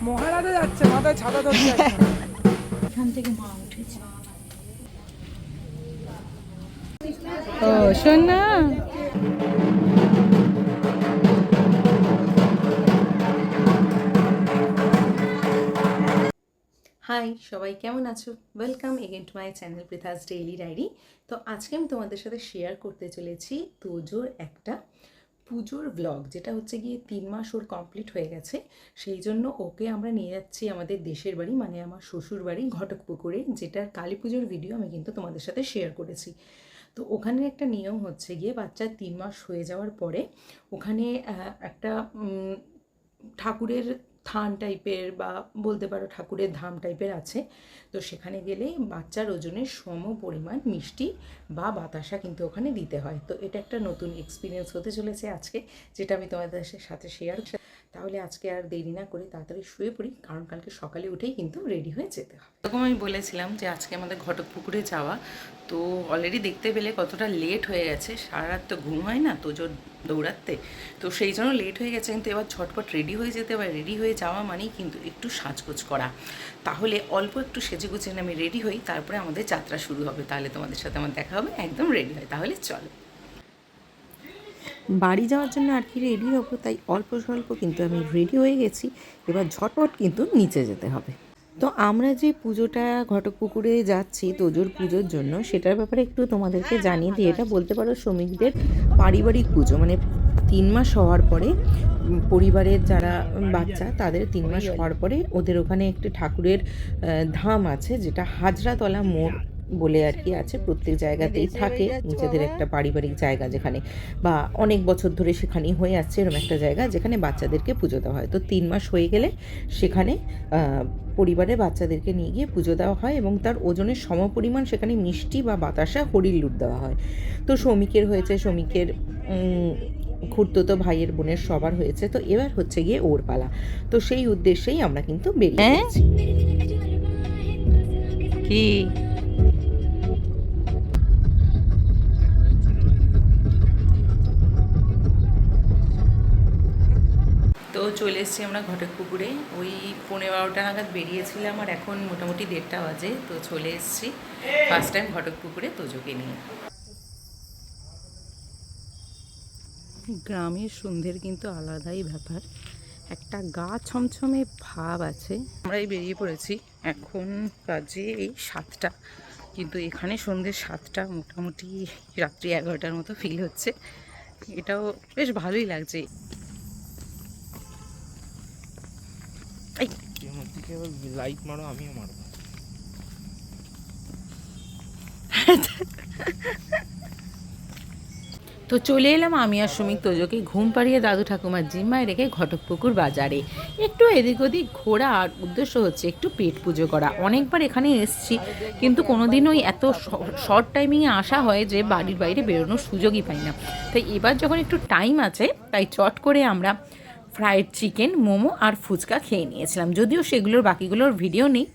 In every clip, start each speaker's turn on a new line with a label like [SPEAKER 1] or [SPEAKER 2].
[SPEAKER 1] মহারাজা যাচ্ছে, মাথায় ছাতা ধরছে
[SPEAKER 2] এখান থেকে মা উঠেছে।
[SPEAKER 3] ও শোন না,
[SPEAKER 2] হাই সবাই, কেমন আছো? Welcome again to my channel Pritha's daily diary. তো আজকে আমি তোমাদের সাথে শেয়ার করতে চলেছি তোজোর একটা পুজোর ব্লগ, যেটা হচ্ছে গিয়ে 3 মাস ওর কমপ্লিট হয়ে গেছে। সেই জন্য ওকে আমরা নিয়ে যাচ্ছি আমাদের দেশের বাড়ি, মানে আমার শ্বশুর বাড়ি ঘটকপুকুরে, যেটার কালী পুজোর ভিডিও আমি কিন্তু তোমাদের সাথে শেয়ার করেছি। তো ওখানে একটা নিয়ম হচ্ছে গিয়ে বাচ্চার 3 মাস হয়ে যাওয়ার পরে ওখানে একটা ঠাকুরের থান টাইপের বা বলতে পারো ঠাকুরের ধাম টাইপের আছে। তো সেখানে গেলে বাচ্চার ওজনের সম পরিমাণ মিষ্টি বা বাতাসা কিন্তু ওখানে দিতে হয়। তো এটা একটা নতুন এক্সপিরিয়েন্স হতে চলেছে আজকে, যেটা আমি তোমাদের সাথে শেয়ার। তাহলে আজকে আর দেরি না করে তাড়াতাড়ি শুয়ে পড়ি, কারণ কালকে সকালে উঠেই কিন্তু রেডি হয়ে যেতে হবে। এরকম আমি বলেছিলাম যে আজকে আমাদের ঘটকপুকুরে যাওয়া, তো অলরেডি দেখতে পেলে কতটা লেট হয়ে গেছে। সারা রাত তো ঘুম হয় না তোজোর দৌড়াতে, তো সেই জন্য লেট হয়ে গেছে। কিন্তু এবার ঝটপট রেডি হয়ে যেতে হবে। রেডি হয়ে যাওয়া মানেই কিন্তু একটু সাজগোজ করা। তাহলে অল্প একটু সেজে গুজে আমি রেডি হই, তারপরে আমাদের যাত্রা শুরু হবে। তাহলে তোমাদের সাথে আমার দেখা হবে, একদম রেডি হয়। তাহলে চলো,
[SPEAKER 3] বাড়ি যাওয়ার জন্য আর কি রেডি হবো, তাই অল্প স্বল্প কিন্তু আমি রেডি হয়ে গেছি। এবার ঝটপট কিন্তু নিচে যেতে হবে। তো আমরা যে পুজোটা ঘটকপুকুরে যাচ্ছি তোজোর পুজোর জন্য, সেটার ব্যাপারে একটু তোমাদেরকে জানিয়ে দিই। এটা বলতে পারো শ্রমিকদের পারিবারিক পুজো, মানে 3 মাস হওয়ার পরে পরিবারের যারা বাচ্চা তাদের 3 মাস হওয়ার পরে ওদের ওখানে একটি ঠাকুরের ধাম আছে, যেটা হাজরাতলা মোড় বলে আর কি আছে। প্রত্যেক জায়গাতেই থাকে নিজেদের একটা পারিবারিক জায়গা, যেখানে বা অনেক বছর ধরে সেখানেই হয়ে আসছে এরকম একটা জায়গা যেখানে বাচ্চাদেরকে পুজো দেওয়া হয়। তো 3 মাস হয়ে গেলে সেখানে পরিবারের বাচ্চাদেরকে নিয়ে গিয়ে পুজো দেওয়া হয়, এবং তার ওজনের সমপরিমাণ সেখানে মিষ্টি বা বাতাসা হরির লুট দেওয়া হয়। তো শ্রমিকের হয়েছে, শ্রমিকের খুড়তুতো ভাইয়ের বোনের সবার হয়েছে। তো এবার হচ্ছে গিয়ে ওর পালা। তো সেই উদ্দেশ্যেই আমরা কিন্তু বেরিয়ে গেছি।
[SPEAKER 2] কি তো চলে এসেছি আমরা ঘটকপুকুরে। ওই 11:30 নাগাদ বেরিয়েছিলাম, আর এখন মোটামুটি 1:30 বাজে। তো চলে এসেছি ফার্স্ট টাইম ঘটকপুকুরে তোজোকে নিয়ে। গ্রামের সন্ধ্যের কিন্তু আলাদাই ব্যাপার, একটা গা ছমছমে ভাব আছে। আমরাই বেরিয়ে পড়েছি, এখন বাজে এই 7টা, কিন্তু এখানে সন্ধ্যে 7টা, মোটামুটি রাত্রি 11টার মতো ফিল হচ্ছে। এটাও বেশ ভালোই লাগছে।
[SPEAKER 1] লাইট মারো, আমিও মারবো।
[SPEAKER 2] তো চলে এলাম আমি আর সুমিত তোজোকে ঘুম পাড়িয়ে দাদু ঠাকুমার জিম্মায় রেখে ঘটকপুকুর বাজারে একটু এদিক ওদিক ঘোরা। আর উদ্দেশ্য হচ্ছে একটু পেট পুজো করা। অনেকবার এখানে এসেছি, কিন্তু কোনোদিনই এত শর্ট টাইমিংয়ে আসা হয় যে বাড়ির বাইরে বেরোনোর সুযোগই পাই না। তাই এবার যখন একটু টাইম আছে, তাই চট করে আমরা ফ্রাইড চিকেন, মোমো আর ফুচকা খেয়ে নিয়েছিলাম। যদিও সেগুলোর বাকিগুলোর ভিডিও নেই।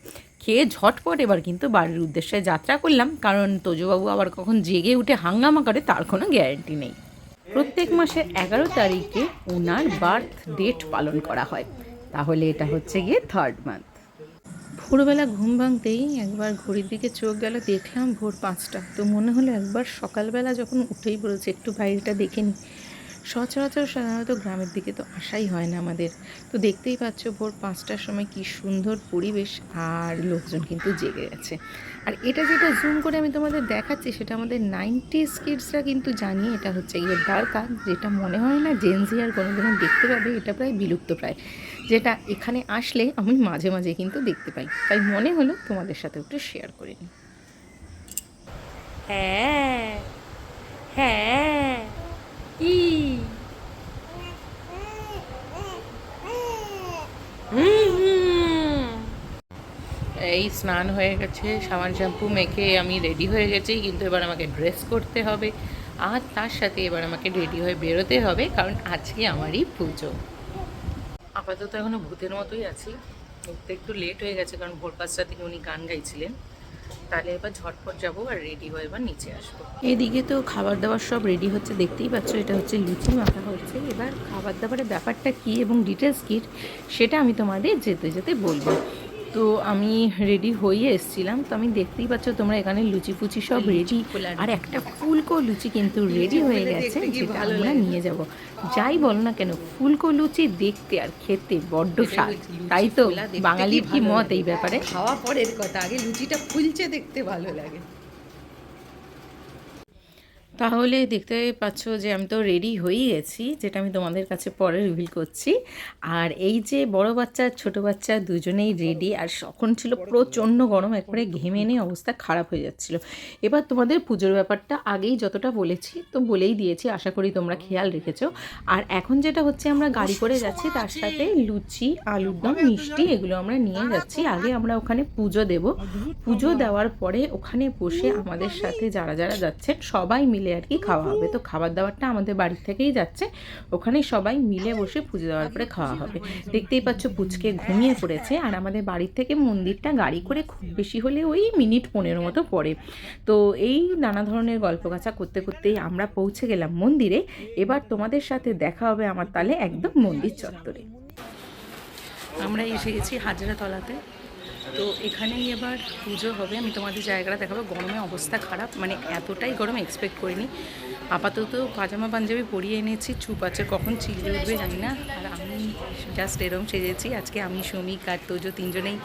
[SPEAKER 2] খেয়ে ঝটপট এবার কিন্তু বাড়ির উদ্দেশ্যে যাত্রা করলাম, কারণ তোজোবাবু আবার কখন জেগে উঠে হাঙ্গামা করে তার কোনো গ্যারেন্টি নেই। প্রত্যেক মাসের 11 তারিখে ওনার বার্থ ডেট পালন করা হয়, তাহলে এটা হচ্ছে গিয়ে 3rd মান্থ। ভোরবেলা ঘুম ভাঙতেই একবার ঘড়ির দিকে চোখ গেল, দেখলাম ভোর 5টা। তো মনে হলো একবার সকালবেলা যখন উঠেই পড়েছে একটু বাইরেটা দেখে নিই। সচরাচর সাধারণত গ্রামের দিকে তো আসাই হয় না আমাদের। তো দেখতেই পাচ্ছ ভোর 5টার সময় কি সুন্দর পরিবেশ, আর লোকজন কিন্তু জেগে গেছে। আর এটা যেটা জুম করে আমি তোমাদের দেখাচ্ছি, সেটা আমাদের 90s কিডসরা কিন্তু জানিয়ে এটা হচ্ছে গিয়ে দ্বারকা, যেটা মনে হয় না জেনজি আর কোনোদিনও দেখতে পাবে। এটা প্রায় বিলুপ্ত প্রায়, যেটা এখানে আসলে আমি মাঝে মাঝে কিন্তু দেখতে পাই। তাই মনে হলো তোমাদের সাথে একটু শেয়ার করে নিই। হ্যাঁ হ্যাঁ কি এই স্নান হয়ে গেছে, সাবান শ্যাম্পু মেখে আমি রেডি হয়ে গেছি, কিন্তু এবার আমাকে ড্রেস করতে হবে। আর তার সাথে এবার আমাকে রেডি হয়ে বেরোতে হবে, কারণ আজকে আমারই পুজো। আপাতত এখনও ভূতের মতোই আছি। উঠতে একটু লেট হয়ে গেছে, কারণ ভোর 5টা থেকে উনি গান গাইছিলেন। তাহলে এবার ঝটপট যাবো আর রেডি হয়ে এবার নিচে আসবো। এদিকে তো খাবার দাবার সব রেডি হচ্ছে, দেখতেই পাচ্ছ এটা হচ্ছে লুচি মাখা হচ্ছে। এবার খাবার দাবারের ব্যাপারটা কী এবং ডিটেলস কী সেটা আমি তোমাদের যেতে যেতে বলবো। তো আমি রেডি হয়ে এসেছিলাম, তো আমি দেখতেই পাচ্ছ তোমরা এখানে লুচি ফুচি সব রেডি, আর একটা ফুলকো লুচি কিন্তু রেডি হয়ে গেছে, যেটা আমরা নিয়ে যাব। যাই বলো না কেন, ফুলকো লুচি দেখতে আর খেতে বড্ড স্বাদ, তাই তো বাঙালির কি মত এই ব্যাপারে?
[SPEAKER 3] খাওয়া পরের কথা, আগে লুচিটা ফুলছে দেখতে ভালো লাগে।
[SPEAKER 2] তাহলে দেখতে পাচ্ছ যে আমি তো রেডি হয়েই গেছি, যেটা আমি তোমাদের কাছে পরে রিভিল করছি। আর এই যে বড় বাচ্চা ছোট বাচ্চা দুজনেই রেডি, আর তখন ছিল প্রচণ্ড গরম, একবারে ঘেমে নিয়ে অবস্থা খারাপ হয়ে যাচ্ছিল। এবার তোমাদের পুজোর ব্যাপারটা আগেই যতটা বলেছি তো বলেই দিয়েছি, আশা করি তোমরা খেয়াল রেখেছো। আর এখন যেটা হচ্ছে আমরা গাড়ি করে যাচ্ছি, তার সাথে লুচি আলুর দম মিষ্টি এগুলো আমরা নিয়ে যাচ্ছি। আগে আমরা ওখানে পুজো দেব, পুজো দেওয়ার পরে ওখানে বসে আমাদের সাথে যারা যারা যাচ্ছেন সবাই মিলে আর কি খাওয়া হবে। তো খাবার দাবারটা আমাদের বাড়ি থেকেই যাচ্ছে, ওখানে সবাই মিলে বসে পুজো দেওয়ার পরে খাওয়া হবে। দেখতেই পাচ্ছ পুচকে ঘুমিয়ে পড়েছে, আর আমাদের বাড়ির থেকে মন্দিরটা গাড়ি করে খুব বেশি হলে ওই মিনিট 15 মতো পড়ে। তো এই নানা ধরনের গল্প গাছা করতে করতেই আমরা পৌঁছে গেলাম মন্দিরে। এবার তোমাদের সাথে দেখা হবে আমার তালে একদম মন্দির চত্বরে। আমরা এসে গেছি হাজরাতলাতে, তো এখানেই এবার পুজো হবে। আমি তোমাদের জায়গাটা দেখাবো। গরমে অবস্থা খারাপ, মানে এতটাই গরম এক্সপেক্ট করিনি। আপাতত পাজামা পাঞ্জাবি পরিয়ে এনেছি, চুপ আছে কখন চিল্লে উঠবে জানি না। আর আমি জাস্ট এরম সেজেছি আজকে, আমি সমীক আর তোজো তিনজনেই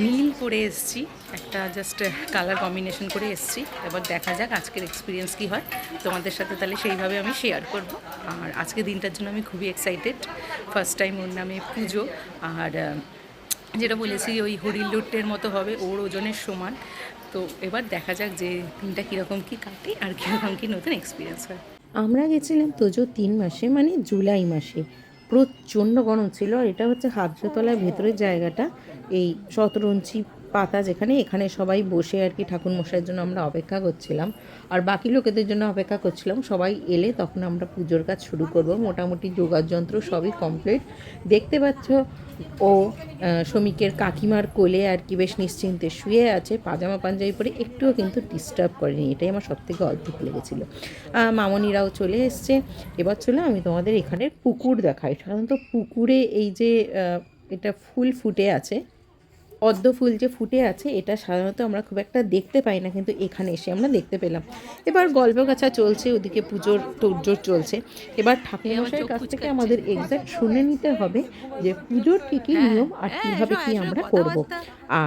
[SPEAKER 2] নীল পরে এসেছি, একটা জাস্ট কালার কম্বিনেশন করে এসেছি। এবার দেখা যাক আজকের এক্সপিরিয়েন্স কী হয় তোমাদের সাথে, তাহলে সেইভাবে আমি শেয়ার করব। আর আজকে দিনটার জন্য আমি খুবই এক্সাইটেড, ফার্স্ট টাইম ওর নামে পুজো। আর যেটা বলেছি ওই হরির লুট্টের মতো হবে, ওর ওজনের সমান। তো এবার দেখা যাক যে দিনটা কীরকম কী কাটে আর কীরকম কী নতুন এক্সপিরিয়েন্স হয়।
[SPEAKER 3] আমরা গেছিলাম তোজো 3 মাসে, মানে জুলাই মাসে। প্রচণ্ড গরম ছিল। আর এটা হচ্ছে হাজরাতলার ভেতরের জায়গাটা, এই শতরঞ্চি পাতা যেখানে, এখানে সবাই বসে আর কি ঠাকুরমশাইয়ের জন্য আমরা অপেক্ষা করছিলাম, আর বাকি লোকেদের জন্য অপেক্ষা করছিলাম। সবাই এলে তখন আমরা পুজোর কাজ শুরু করব। মোটামুটি যোগাড় যন্ত্র সবই কমপ্লিট। দেখতে পাচ্ছ ও শ্রমিকের কাকিমার কোলে আর কি বেশ নিশ্চিন্তে শুয়ে আছে, পাজামা পাঞ্জাবি পরে, একটুও কিন্তু ডিস্টার্ব করেনি। এটাই আমার সবথেকে অদ্ভুত লেগেছিল। মামনিরাও চলে এসছে। এবার চলো আমি তোমাদের এখানের পুকুর দেখাই। সাধারণত পুকুরে এই যে এটা ফুল ফুটে আছে, পদ্ম ফুল যে ফুটে আছে, এটা সাধারণত আমরা খুব একটা দেখতে পাই না, কিন্তু এখানে এসে আমরা দেখতে পেলাম। এবার গল্প গাছা চলছে, ওদিকে পুজোর তোড়জোড় চলছে। এবার ঠাকুরমশাইয়ের কাছ থেকে আমাদের এক্স্যাক্ট শুনে নিতে হবে যে পুজোর কী কী নিয়ম আর কীভাবে কী আমরা করব।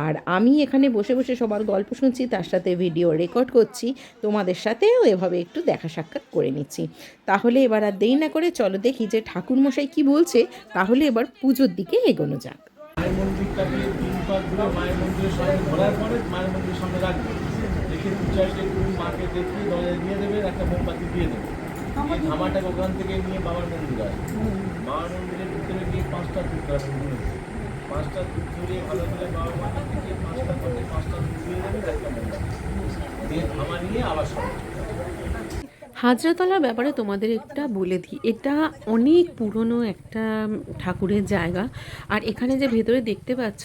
[SPEAKER 3] আর আমি এখানে বসে বসে সবার গল্প শুনছি, তার সাথে ভিডিও রেকর্ড করছি, তোমাদের সাথেও এভাবে একটু দেখা সাক্ষাৎ করে নিচ্ছি। তাহলে এবার আর দেরি না করে চলো দেখি যে ঠাকুরমশাই কী বলছে, তাহলে এবার পুজোর দিকে এগোনো যাক।
[SPEAKER 4] মায়ের মন্দিরটাকে 3 পাক ঘুরে মায়ের মন্দিরের সামনে ধরার পরে মায়ের মন্দিরের সামনে রাখবে, রেখে 2-4টে একটু মাকে দেখিয়ে দরজায় দিয়ে দেবে, একটা মোমবাতি দিয়ে দেবে। এই ধামাটাকে ওখান থেকে নিয়ে বাবার মন্দির আসবে। বাবার মন্দিরের ভিতরে গিয়ে 5টা দুধ ধরবে, 5টা দুধ ধরিয়ে ভালো করে বাবার মন্দির থেকে 5টা পথে 5টা দুধ দিয়ে দেবে, একটা মোমবাতি দিয়ে ধামা নিয়ে আবার সবাই।
[SPEAKER 3] হাজরাতলার ব্যাপারে তোমাদের একটা বলে দিই, এটা অনেক পুরনো একটা ঠাকুরের জায়গা। আর এখানে যে ভেতরে দেখতে পাচ্ছ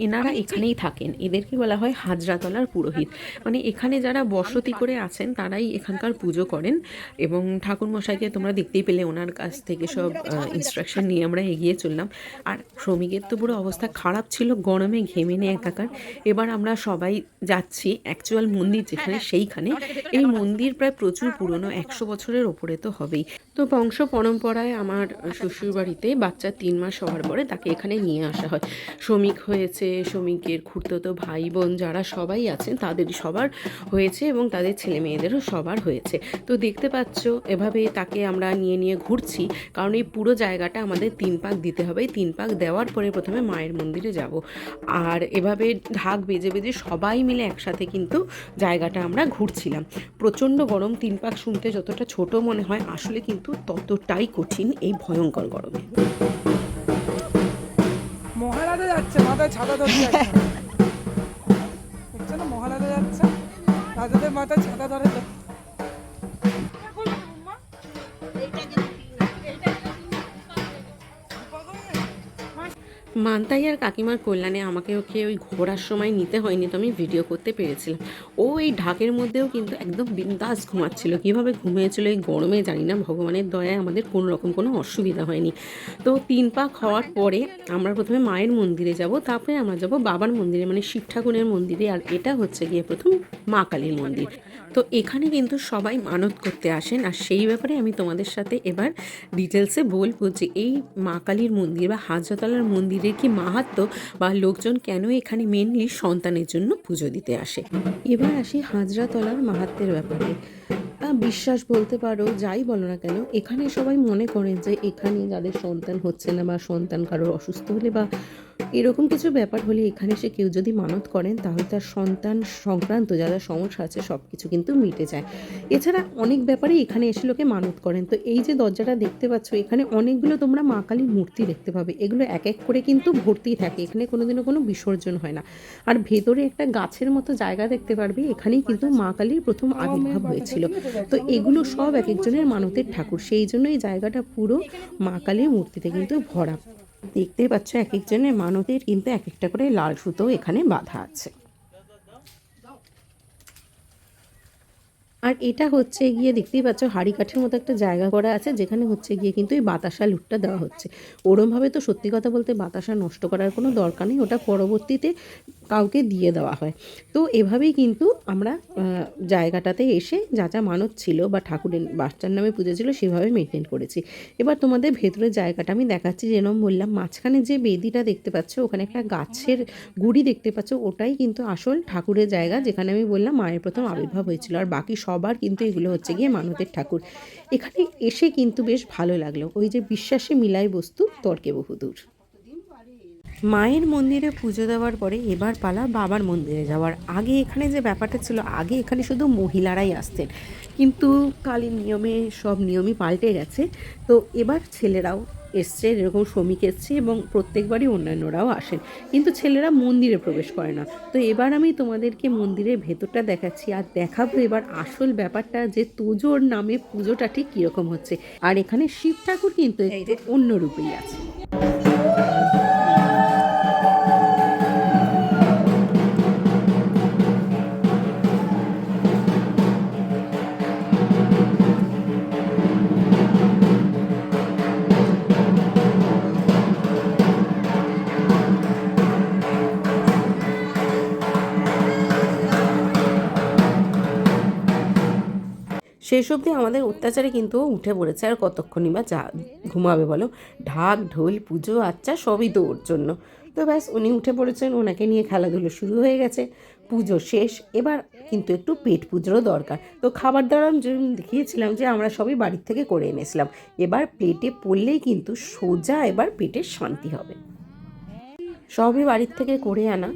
[SPEAKER 3] এনারা এখানেই থাকেন, এদেরকে বলা হয় হাজরাতলার পুরোহিত। মানে এখানে যারা বসতি করে আছেন তারাই এখানকার পুজো করেন। এবং ঠাকুরমশাইকে তোমরা দেখতেই পেলে, ওনার কাছ থেকে সব ইনস্ট্রাকশন নিয়ে আমরা এগিয়ে চললাম। আর শ্রমিকের তো পুরো অবস্থা খারাপ ছিল, গরমে ঘেমে নিয়ে একাকার। এবার আমরা সবাই যাচ্ছি অ্যাকচুয়াল মন্দির যেখানে, সেইখানে। এই মন্দির প্রায় প্রচুর পুরনো, 100 বছরের ওপরে তো হবেই। তো বংশ পরম্পরায় আমার শ্বশুরবাড়িতে বাচ্চা 3 মাস হওয়ার পরে তাকে এখানে নিয়ে আসা হয়। শ্রমিক হয়েছে, শ্রমিকের খুড়তো ভাই বোন যারা সবাই আছেন তাদের সবার হয়েছে, এবং তাদের ছেলে মেয়েদেরও সবার হয়েছে। তো দেখতে পাচ্ছ এভাবে তাকে আমরা নিয়ে নিয়ে ঘুরছি, কারণ এই পুরো জায়গাটা আমাদের 3 পাক দিতে হবে। 3 পাক দেওয়ার পরে প্রথমে মায়ের মন্দিরে যাব। আর এভাবে ঢাক বেজে বেজে সবাই মিলে একসাথে কিন্তু জায়গাটা আমরা ঘুরছিলাম। প্রচণ্ড গরম, 3 পাক শুনতে যতটা ছোট মনে হয়, আসলে কিন্তু ততটাই কঠিন এই ভয়ঙ্কর গরমে।
[SPEAKER 1] মহারাজা যাচ্ছে, মাথায় ছাতা ধরছে একজন। দেখছো না, মহারাজা যাচ্ছে, রাজাদের মাথায় ছাতা ধরে।
[SPEAKER 3] মান্তাই আর কাকিমার কল্যাণে আমাকে ওকে ওই ঘোরার সময় নিতে হয়নি, তো আমি ভিডিও করতে পেরেছিলাম। ও এই ঢাকের মধ্যেও কিন্তু একদম বিন্দাস ঘুমাচ্ছিল। কীভাবে ঘুমিয়েছিল এই গরমে জানি না, ভগবানের দয়ায় আমাদের কোনো রকম কোনো অসুবিধা হয়নি। তো 3 পাক হওয়ার পরে আমরা প্রথমে মায়ের মন্দিরে যাব, তারপরে আমরা যাব বাবার মন্দিরে, মানে শিব ঠাকুরের মন্দিরে। আর এটা হচ্ছে গিয়ে প্রথম মা কালীর মন্দির। তো এখানে কিন্তু সবাই মানত করতে আসেন, আর সেই ব্যাপারে আমি তোমাদের সাথে এবার ডিটেলসে বলবো যে এই মা কালীর মন্দির বা হাজরাতলার মন্দিরের কি মাহাত্ম্য, বা লোকজন কেন এখানে মেনলি সন্তানের জন্য পুজো দিতে আসে। এবার আসি হাজরাতলার মাহাত্ম্যের ব্যাপারে। বিশ্বাস বলতে পারো, যাই বলো না কেন, এখানে সবাই মনে করেন যে এখানে যাদের সন্তান হচ্ছে না বা সন্তান কারোর অসুস্থ হলে বা এরকম কিছু ব্যাপার হলে এখানে এসে কেউ যদি মানত করেন তাহলে তার সন্তান সংক্রান্ত যারা সমস্যা আছে সব কিছু কিন্তু মিটে যায়। এছাড়া অনেক ব্যাপারে এখানে এসে লোকে মানত করেন। তো এই যে দরজাটা দেখতে পাচ্ছ, এখানে অনেকগুলো তোমরা মা কালীর মূর্তি দেখতে পাবে। এগুলো এক এক করে কিন্তু ভর্তি থাকে, এখানে কোনোদিনও কোনো বিসর্জন হয় না। আর ভেতরে একটা গাছের মতো জায়গা দেখতে পারবে, এখানেই কিন্তু মা কালীর প্রথম আবির্ভাব হয়েছিল। তো এগুলো সব এক একজনের মানতের ঠাকুর, সেই জন্য এই জায়গাটা পুরো মা কালীর মূর্তিতে কিন্তু ভরা। দেখতে পাচ্ছ এক একজনের মানতের কিন্তু এক একটা করে লাল সুতো এখানে বাঁধা আছে। আর এটা হচ্ছে গিয়ে দেখতেই পাচ্ছ হাড়ি কাঠের মতো একটা জায়গা করা আছে, যেখানে হচ্ছে গিয়ে কিন্তু এই বাতাসা লুটটা দেওয়া হচ্ছে। ওরমভাবে তো সত্যি কথা বলতে বাতাসা নষ্ট করার কোনো দরকার নেই, ওটা পরবর্তীতে কাউকে দিয়ে দেওয়া হয়। তো এভাবেই কিন্তু আমরা জায়গাটাতে এসে যা যা মানত ছিল বা ঠাকুরের বাচ্চার নামে পুজো ছিল সেভাবে মেনটেন করেছি। এবার তোমাদের ভেতরের জায়গাটা আমি দেখাচ্ছি। যেরকম বললাম, মাঝখানে যে বেদিটা দেখতে পাচ্ছ, ওখানে একটা গাছের গুড়ি দেখতে পাচ্ছ, ওটাই কিন্তু আসল ঠাকুরের জায়গা, যেখানে আমি বললাম মায়ের প্রথম আবির্ভাব হয়েছিল। আর বাকি সবার কিন্তু এগুলো হচ্ছে গিয়ে মানতের ঠাকুর। এখানে এসে কিন্তু বেশ ভালো লাগলো। ওই যে বিশ্বাসে মিলাই বস্তু তর্কে বহুদূর। মায়ের মন্দিরে পুজো দেওয়ার পরে এবার পালা বাবার মন্দিরে যাওয়ার। আগে এখানে যে ব্যাপারটা ছিল, আগে এখানে শুধু মহিলারাই আসতেন, কিন্তু কালীর নিয়মে সব নিয়মই পাল্টে গেছে। তো এবার ছেলেরাও এসছে, এরকম শ্রমিক এসছে এবং প্রত্যেকবারই অন্যান্যরাও আসেন, কিন্তু ছেলেরা মন্দিরে প্রবেশ করে না। তো এবার আমি তোমাদেরকে মন্দিরের ভেতরটা দেখাচ্ছি, আর দেখাবো এবার আসল ব্যাপারটা যে তোজোর নামে পুজোটা ঠিক কীরকম হচ্ছে। আর এখানে শিব ঠাকুর কিন্তু একটু অন্য রূপেই আছে। শেষ অবধি আমাদের অত্যাচারে কিন্তু উঠে পড়েছে, আর কতক্ষণই বা যা ঘুমাবে বলো। ঢাক ঢোল পুজো আচ্ছা সবই তো ওর জন্য। তো ব্যাস উনি উঠে পড়েছেন, ওনাকে নিয়ে খেলাধুলো শুরু হয়ে গেছে। পুজো শেষ, এবার কিন্তু একটু পেট পুজোরও দরকার। তো খাবার দাবার দেখিয়েছিলাম যে আমরা সবই বাড়ির থেকে করে এনেছিলাম। এবার প্লেটে পড়লেই কিন্তু সোজা এবার পেটের শান্তি হবে। সবই বাড়ির থেকে করে আনা,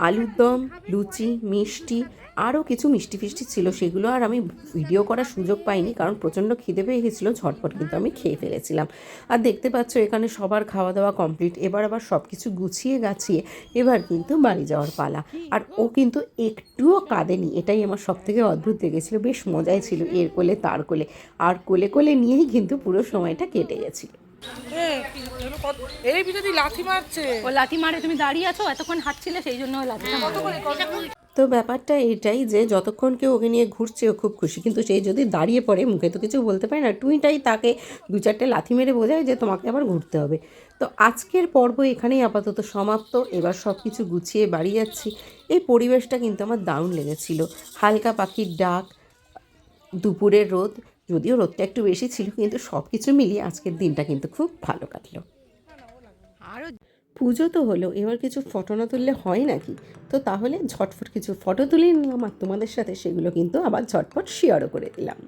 [SPEAKER 3] আলুর দম, লুচি, মিষ্টি, আরও কিছু মিষ্টি ফিষ্টি ছিল, সেগুলো আর আমি ভিডিও করার সুযোগ পাইনি, কারণ প্রচণ্ড খিদে পেয়ে গেছিলো। ঝটপট কিন্তু আমি খেয়ে ফেলেছিলাম। আর দেখতে পাচ্ছ এখানে সবার খাওয়া দাওয়া কমপ্লিট। এবার আবার সব কিছু গুছিয়ে গাছিয়ে এবার কিন্তু বাড়ি যাওয়ার পালা। আর ও কিন্তু একটুও কাঁদেনি, এটাই আমার সবথেকে অদ্ভুত লেগেছিলো। বেশ মজাই ছিল, এর কোলে তার কোলে, আর কোলে কোলে নিয়েই কিন্তু পুরো সময়টা কেটে গেছিলো।
[SPEAKER 1] এই বিরোধী লাথি মারছে,
[SPEAKER 5] ও লাথি মারে, তুমি দাঁড়িয়ে আছো এতক্ষণ হাঁটছিলে সেই জন্য ও লাথিটা মারে।
[SPEAKER 3] তো ব্যাপারটা এটাই যে যতক্ষণ কেউ ওকে নিয়ে ঘুরছে ও খুব খুশি, কিন্তু সেই যদি দাঁড়িয়ে পড়ে মুখে তো কিছু বলতে পারে না, টুইটাই তাকে 2-4টে লাথি মেরে বোঝায় যে তোমাকে আবার ঘুরতে হবে। তো আজকের পর্ব এখানেই আপাতত সমাপ্ত। এবার সব কিছু গুছিয়ে বাড়ি যাচ্ছি। এই পরিবেশটা কিন্তু আমার দারুণ লেগেছিল। হালকা পাখির ডাক, দুপুরের রোদ, যদিও রোদটা একটু বেশি ছিল, কিন্তু সব কিছু মিলিয়ে আজকের দিনটা কিন্তু খুব ভালো কাটলো। পুজো তো হলো, এবার কিছু ফটো না তুললে হয় নাকি? তো তাহলে ঝটফট কিছু ফটো তুলে নিলাম, আর তোমাদের সাথে সেগুলো কিন্তু আবার ঝটফট শেয়ারও করে দিলাম।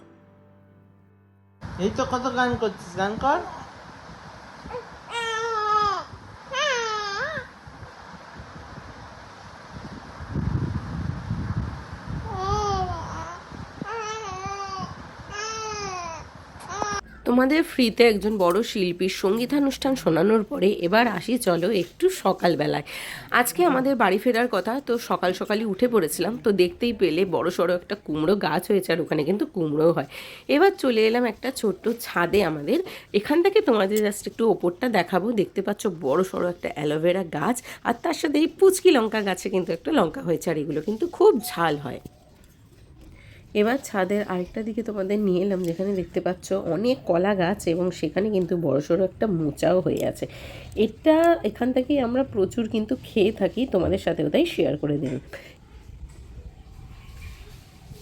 [SPEAKER 4] এই তো কত গান করছিস, গান কর।
[SPEAKER 3] তো তোমাদের ফ্রিতে একজন বড় শিল্পীর সঙ্গীতানুষ্ঠান শোনানোর পরে এবার আসি চলো একটু সকালবেলায়। আজকে আমাদের বাড়ি ফেরার কথা, তো সকাল সকালই উঠে পড়েছিলাম, তো দেখতেই পেলে বড় সড়ো একটা কুমড়ো গাছ হয়েছে আর ওখানে কিন্তু কুমড়োও হয়। এবার চলে এলাম একটা ছোট্ট ছাদে আমাদের, এখান থেকে তোমাদের জাস্ট একটু ওপরটা দেখাবো। দেখতে পাচ্ছ বড় সড়ো একটা অ্যালোভেরা গাছ, আর তার সাথে এই পুচকি লঙ্কা গাছে কিন্তু একটা লঙ্কা হয়েছে, আর এগুলো কিন্তু খুব ঝাল হয়। এবার ছাদের আরেকটা দিকে তোমাদের নিয়ে এলাম, যেখানে দেখতে পাচ্ছ অনেক কলা গাছ এবং সেখানে কিন্তু বড়সড় একটা মোচাও হয়ে আছে। এখান থেকেই আমরা প্রচুর কিন্তু খেয়ে থাকি, তোমাদের সাথেও তাই শেয়ার করে দিন।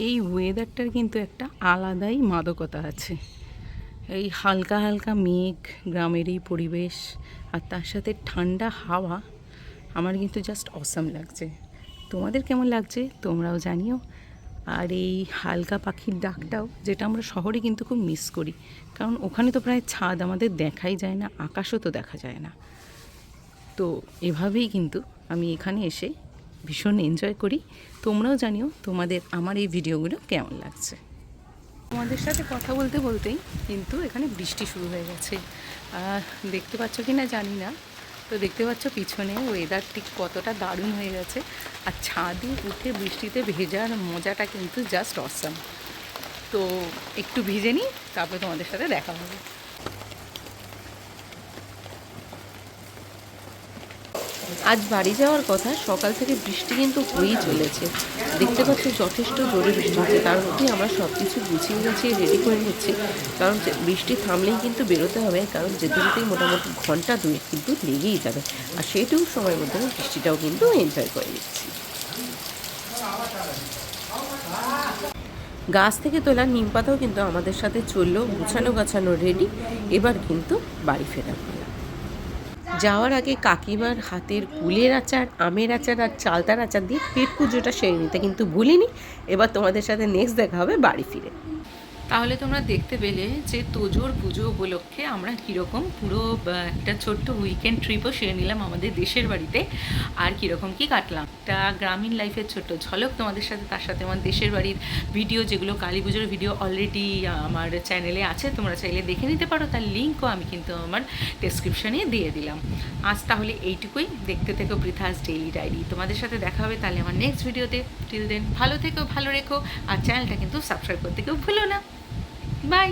[SPEAKER 2] এই ওয়েদারটার কিন্তু একটা আলাদাই মাদকতা আছে। এই হালকা হালকা মেঘ, গ্রামের এই পরিবেশ, আর তার সাথে ঠান্ডা হাওয়া, আমার কিন্তু জাস্ট অসাম লাগছে। তোমাদের কেমন লাগছে তোমরাও জানিও। আর এই হালকা পাখির ডাকটাও, যেটা আমরা শহরে কিন্তু খুব মিস করি, কারণ ওখানে তো প্রায় ছাদ আমাদের দেখাই যায় না, আকাশও তো দেখা যায় না। তো এভাবেই কিন্তু আমি এখানে এসে ভীষণ এনজয় করি। তোমরাও জানিও তোমাদের আমার এই ভিডিওগুলো কেমন লাগছে। তোমাদের সাথে কথা বলতে বলতেই কিন্তু এখানে বৃষ্টি শুরু হয়ে গেছে। দেখতে পাচ্ছ কি না জানি না, তো দেখতে পাচ্ছ পিছনে ওয়েদার ঠিক কতটা দারুণ হয়ে গেছে। আর ছাদে উঠে বৃষ্টিতে ভেজার মজাটা কিন্তু জাস্ট অসাম। তো একটু ভিজে নিই, তারপরে তোমাদের সাথে দেখা হবে।
[SPEAKER 3] আজ বাড়ি যাওয়ার কথা, সকাল থেকে বৃষ্টি কিন্তু হয়েই চলেছে। দেখতে পাচ্ছি যথেষ্ট জোরে বৃষ্টি হচ্ছে, তার মধ্যেই আমরা সব কিছু গুছিয়ে গেছি, রেডি করে নিচ্ছি, কারণ বৃষ্টি থামলেই কিন্তু বেরোতে হবে, কারণ যেতে যেতেই মোটামুটি ঘন্টা 2 কিন্তু লেগেই যাবে। আর সেইটুকু সময়ের মধ্যে বৃষ্টিটাও কিন্তু এনজয় করে নিচ্ছি। গাছ থেকে তোলা নিম পাতাও কিন্তু আমাদের সাথে চললো, গুছানো গাছানো রেডি। এবার কিন্তু বাড়ি ফেরার পালা। যাওয়ার আগে কাকিমার হাতের কুলের আচার, আমের আচার আর চালতার আচার দিয়ে পেট পুজোটা সেরে নিতে কিন্তু ভুলিনি। এবার তোমাদের সাথে নেক্সট দেখা হবে বাড়ি ফিরে।
[SPEAKER 2] তাহলে তোমরা দেখতে পেলে যে তোজোর পুজো উপলক্ষে আমরা কীরকম পুরো একটা ছোট্ট উইকেন্ড ট্রিপও সেরে নিলাম আমাদের দেশের বাড়িতে, আর কীরকম কী কাটলাম একটা গ্রামীণ লাইফের ছোট্ট ঝলক তোমাদের সাথে। তার সাথে আমার দেশের বাড়ির ভিডিও, যেগুলো কালী পুজোর ভিডিও অলরেডি আমার চ্যানেলে আছে, তোমরা চাইলে দেখে নিতে পারো, তার লিঙ্কও আমি কিন্তু আমার ডেসক্রিপশানে দিয়ে দিলাম। আজ তাহলে এইটুকুই, দেখতে থেকো পৃথাস ডেইলি ডায়েরি। তোমাদের সাথে দেখা হবে তাহলে আমার নেক্সট ভিডিওতে। টিল দেন ভালো থেকো, ভালো রেখো, আর চ্যানেলটা কিন্তু সাবস্ক্রাইব করতে কেউ ভুলো না। বাই।